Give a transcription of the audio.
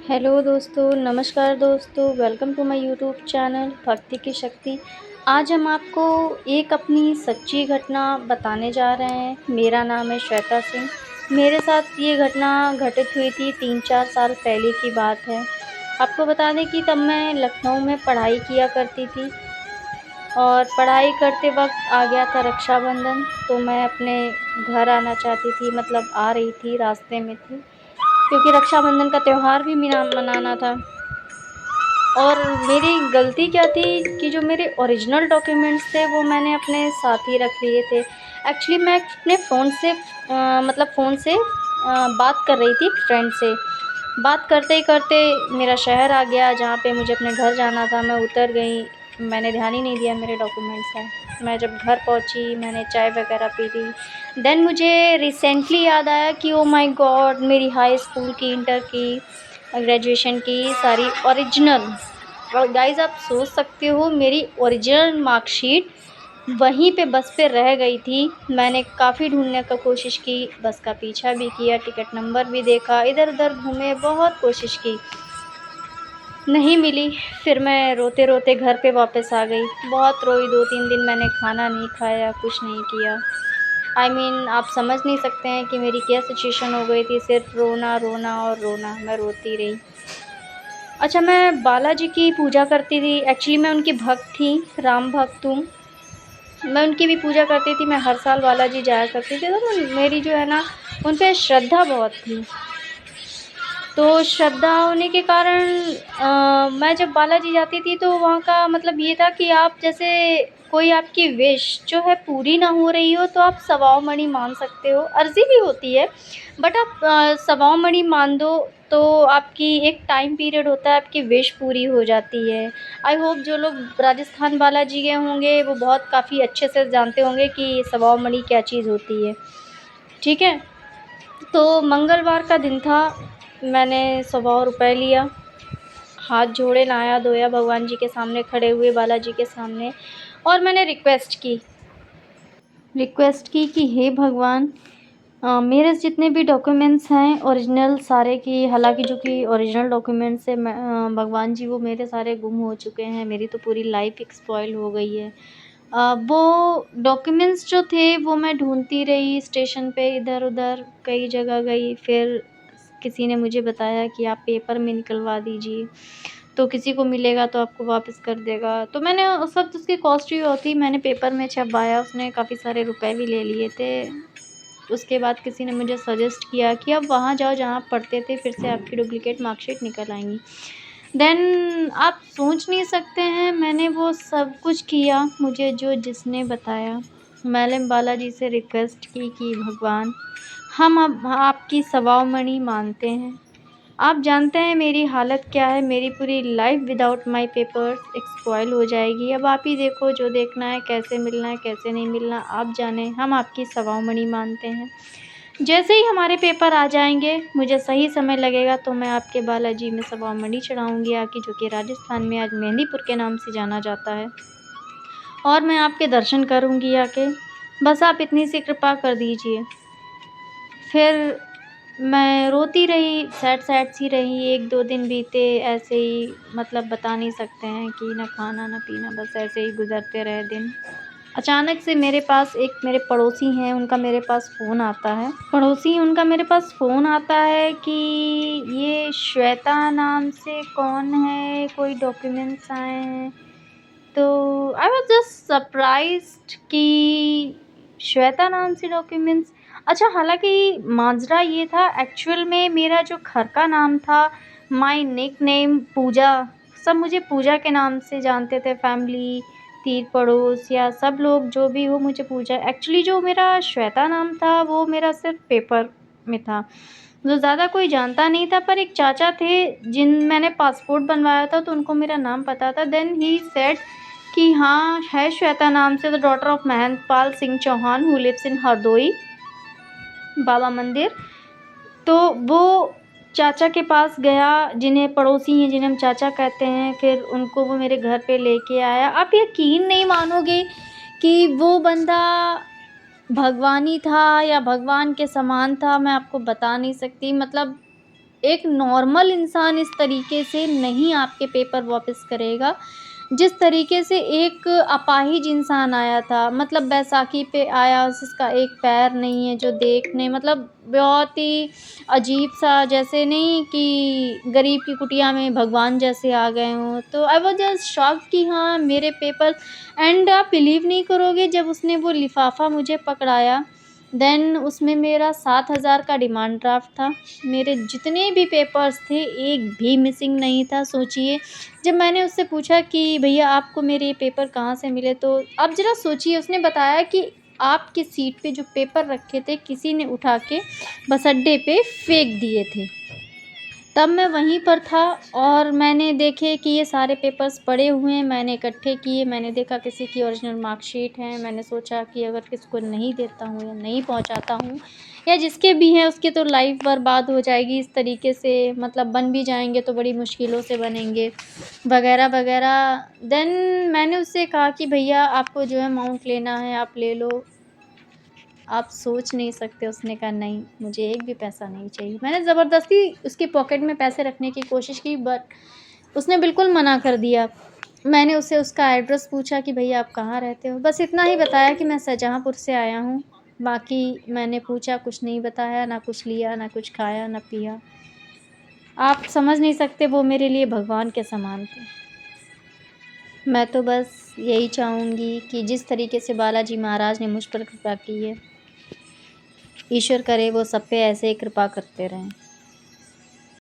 Hello दोस्तों, नमस्कार दोस्तों, welcome to my YouTube channel भक्ति की शक्ति। आज हम आपको एक अपनी सच्ची घटना बताने जा रहे हैं। मेरा नाम है श्वेता सिंह। मेरे साथ ये घटना घटित हुई थी 3-4 साल पहले की बात है। आपको बता दें कि तब मैं लखनऊ में पढ़ाई किया करती थी और पढ़ाई करते वक़्त आ गया था रक्षाबंधन, तो मैं अपने घर आना चाहती थी, मतलब आ रही थी, रास्ते में थी, क्योंकि रक्षाबंधन का त्योहार भी मनाना था। और मेरी गलती क्या थी कि जो मेरे ओरिजिनल डॉक्यूमेंट्स थे वो मैंने अपने साथ ही रख लिए थे। एक्चुअली मैं अपने फ़ोन से मतलब फ़ोन से बात कर रही थी एक फ्रेंड से। बात करते ही करते मेरा शहर आ गया जहाँ पे मुझे अपने घर जाना था। मैं उतर गई, मैंने ध्यान ही नहीं दिया मेरे डॉक्यूमेंट्स हैं। मैं जब घर पहुँची, मैंने चाय वग़ैरह पी ली। देन मुझे रिसेंटली याद आया कि ओह माय गॉड! मेरी हाई स्कूल की, इंटर की, ग्रेजुएशन की सारी ओरिजिनल, और गाइज़ आप सोच सकते हो मेरी ओरिजिनल मार्कशीट वहीं पे बस पे रह गई थी। मैंने काफ़ी ढूँढने का कोशिश की, बस का पीछा भी किया, टिकट नंबर भी देखा, इधर-उधर घूमे, बहुत कोशिश की, नहीं मिली। फिर मैं रोते-रोते घर पे वापस आ गई। बहुत रोई, 2-3 दिन मैंने खाना नहीं खाया, कुछ नहीं किया। आप समझ नहीं सकते हैं कि मेरी क्या सिचुएशन हो गई थी, सिर्फ़ रोना, रोना और रोना, मैं रोती रही। अच्छा, मैं बालाजी की पूजा करती थी, एक्चुअली मैं उनकी भक्त थी, राम भक्त हूँ। मैं उनकी भी पूजा करती थी, मैं हर साल बालाजी जाया करती थी, तो मेरी जो है ना, उन पे श्रद्धा बहुत थी। तो श्रद्धा होने के कारण मैं जब बालाजी जाती थी तो वहाँ का मतलब ये था कि आप जैसे कोई आपकी विश जो है पूरी ना हो रही हो तो आप सवाव मणि माँग सकते हो। अर्ज़ी भी होती है, बट आप सवाव मणि मान दो तो आपकी एक टाइम पीरियड होता है, आपकी विश पूरी हो जाती है। आई होप जो लोग राजस्थान बालाजी गए होंगे वो बहुत काफ़ी अच्छे से जानते होंगे कि सवाव मणि क्या चीज़ होती है, ठीक है? तो मंगलवार का दिन था, मैंने ₹100 लिया, हाथ जोड़े, नहाया-धोया, भगवान जी के सामने खड़े हुए, बालाजी के सामने, और मैंने रिक्वेस्ट की कि हे भगवान, मेरे जितने भी डॉक्यूमेंट्स हैं ओरिजिनल सारे की, हालाँकि जो कि ओरिजिनल डॉक्यूमेंट्स हैं, भगवान जी वो मेरे सारे गुम हो चुके हैं, मेरी तो पूरी लाइफ़ एक स्पॉइल हो गई है। वो डॉक्यूमेंट्स जो थे वो मैं ढूँढती रही स्टेशन पे, इधर-उधर कई जगह गई, फिर किसी ने मुझे बताया कि आप पेपर में निकलवा दीजिए, तो किसी को मिलेगा तो आपको वापस कर देगा। तो मैंने उस वक़्त उसकी कॉस्ट भी बहुत थी, मैंने पेपर में छपवाया, उसने काफ़ी सारे रुपए भी ले लिए थे। उसके बाद किसी ने मुझे सजेस्ट किया कि आप वहाँ जाओ जहाँ आप पढ़ते थे, फिर से आपकी डुप्लिकेट मार्कशीट निकल आएँगी। देन आप सोच नहीं सकते हैं, मैंने वो सब कुछ किया मुझे जो जिसने बताया। मैंने बालाजी से रिक्वेस्ट की कि भगवान, हम अब आपकी सवाव मणि मानते हैं। आप जानते हैं मेरी हालत क्या है, मेरी पूरी लाइफ़ विदाउट माय पेपर्स एक स्पॉइल हो जाएगी। अब आप ही देखो, जो देखना है, कैसे मिलना है, कैसे नहीं मिलना, आप जानें, हम आपकी सवाव मणि मानते हैं। जैसे ही हमारे पेपर आ जाएँगे, मुझे सही समय लगेगा तो मैं आपके बालाजी में सवा मणि चढ़ाऊँगी आके, जो कि राजस्थान में आज मेहंदीपुर के नाम से जाना जाता है, और मैं आपके दर्शन करूँगी आके। बस आप इतनी सी कृपा कर दीजिए। फिर मैं रोती रही, सैड-सैड सी रही, 1-2 दिन बीते ऐसे ही, मतलब बता नहीं सकते हैं कि ना खाना ना पीना, बस ऐसे ही गुज़रते रहे दिन। अचानक से मेरे पास एक मेरे पड़ोसी हैं, उनका मेरे पास फ़ोन आता है। पड़ोसी उनका मेरे पास फ़ोन आता है कि ये श्वेता नाम से कौन है, कोई डॉक्यूमेंट्स आए हैं। तो आई वाज़ जस्ट सरप्राइज़्ड कि श्वेता नाम से डॉक्यूमेंट्स। अच्छा, हालाँकि माजरा ये था, एक्चुअल में मेरा जो घर का नाम था, माय निकनेम पूजा, सब मुझे पूजा के नाम से जानते थे, फैमिली, तीर-पड़ोस या सब लोग जो भी हो मुझे पूजा। एक्चुअली जो मेरा श्वेता नाम था वो मेरा सिर्फ़ पेपर में था, जो ज़्यादा कोई जानता नहीं था, पर एक चाचा थे जिन मैंने पासपोर्ट बनवाया था तो उनको मेरा नाम पता था। देन ही सेड कि हाँ, है श्वेता नाम से, the daughter of Mahendrapal Singh Chauhan who lives in Hardoi Baba Mandir. तो वो चाचा के पास गया, जिन्हें पड़ोसी हैं, जिन्हें हम चाचा कहते हैं, फिर उनको वो मेरे घर पे लेके आया। आप यकीन नहीं मानोगे कि वो बंदा भगवान ही था या भगवान के समान था, मैं आपको बता नहीं सकती। मतलब एक नॉर्मल इंसान इस तरीके से नहीं आपके पेपर वापस करेगा, जिस तरीके से एक अपाहिज इंसान आया था। मतलब बैसाखी पे आया, जिसका एक पैर नहीं है, जो देखने मतलब बहुत ही अजीब-सा, जैसे नहीं कि गरीब की कुटिया में भगवान जैसे आ गए हों। तो आई वाज़ जस्ट शॉक्ड कि हाँ, मेरे पेपर। एंड आप बिलीव नहीं करोगे, जब उसने वो लिफ़ाफ़ा मुझे पकड़ाया, देन उसमें मेरा 7,000 का डिमांड ड्राफ्ट था। मेरे जितने भी पेपर्स थे, एक भी मिसिंग नहीं था। सोचिए, जब मैंने उससे पूछा कि भैया आपको मेरे ये पेपर कहाँ से मिले, तो आप ज़रा सोचिए, उसने बताया कि आपकी सीट पे जो पेपर रखे थे, किसी ने उठा के बस अड्डे पे फेंक दिए थे। तब मैं वहीं पर था और मैंने देखे कि ये सारे पेपर्स पड़े हुए हैं, मैंने इकट्ठे किए, मैंने देखा किसी की ओरिजिनल मार्कशीट है, मैंने सोचा कि अगर किसको नहीं देता हूँ या नहीं पहुँचाता हूँ, या जिसके भी हैं उसकी तो लाइफ़ बर्बाद हो जाएगी इस तरीके से, मतलब बन भी जाएँगे तो बड़ी मुश्किलों से बनेंगे, वग़ैरह-वग़ैरह। देन मैंने उससे कहा कि भैया आपको जो है अमाउंट लेना है आप ले लो। आप सोच नहीं सकते, उसने कहा नहीं, मुझे एक भी पैसा नहीं चाहिए। मैंने ज़बरदस्ती उसके पॉकेट में पैसे रखने की कोशिश की, बट उसने बिल्कुल मना कर दिया। मैंने उससे उसका एड्रेस पूछा कि भैया आप कहाँ रहते हो? बस इतना ही बताया कि मैं शाहजहाँपुर से आया हूँ। बाकी मैंने पूछा, कुछ नहीं बताया, ना कुछ लिया, ना कुछ खाया, ना पिया। आप समझ नहीं सकते, वो मेरे लिए भगवान के समान थे। मैं तो बस यही चाहूँगी कि जिस तरीके से बालाजी महाराज ने मुझ पर कृपा की है, ईश्वर करे वो सब पे ऐसे ही कृपा करते रहें।